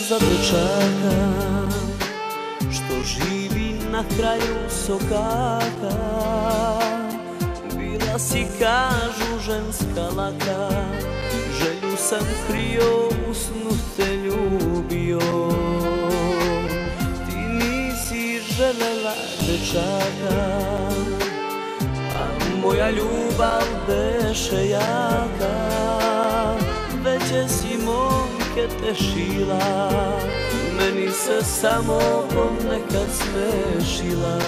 za dečaka što živi na kraju sokaka. Bila si, kažu, ženska laka, želju sam krio, u snu te ljubio. Ti nisi želela dečaka, a moja ljubav beše jaka. Veće si momke tešila, meni se samo ponekad smešila.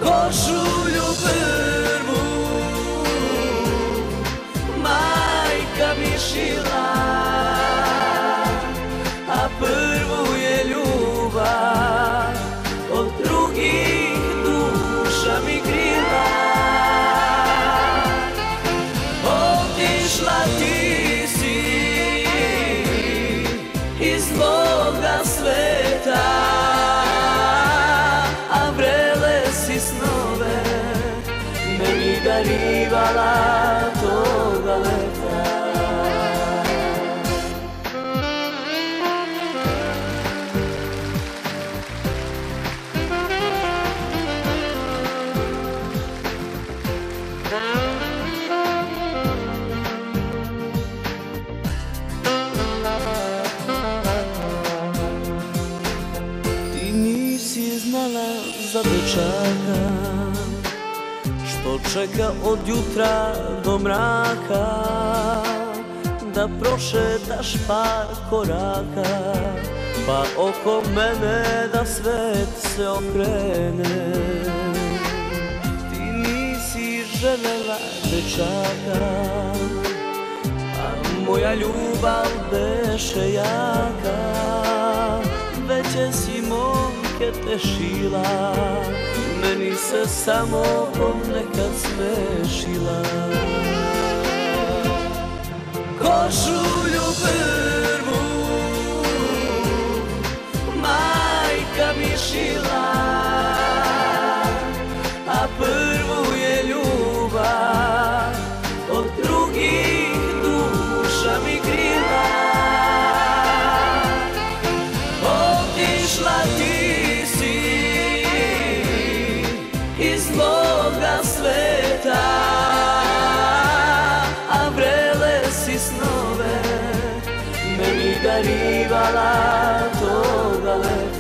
Košulju prvu majka mi šila, a prvu je ljubav od drugih duša mi krila. Otišla ti si iz moga sveta, a vrele si snove meni darivala toga leta. Za dečaka što čeka od jutra do mraka, da prošetaš par koraka, pa oko mene da svet se okrene. Ti nisi želela dečaka, a moja ljubav beše jaka. Veće si momke tešila, meni se samo ponekad smešila. Košulju prvu majka mi šila, a prvu je ljubav od drugih duša mi krila. Otišla ti si iz moga sveta, a vrele si snove meni darivala toga leta.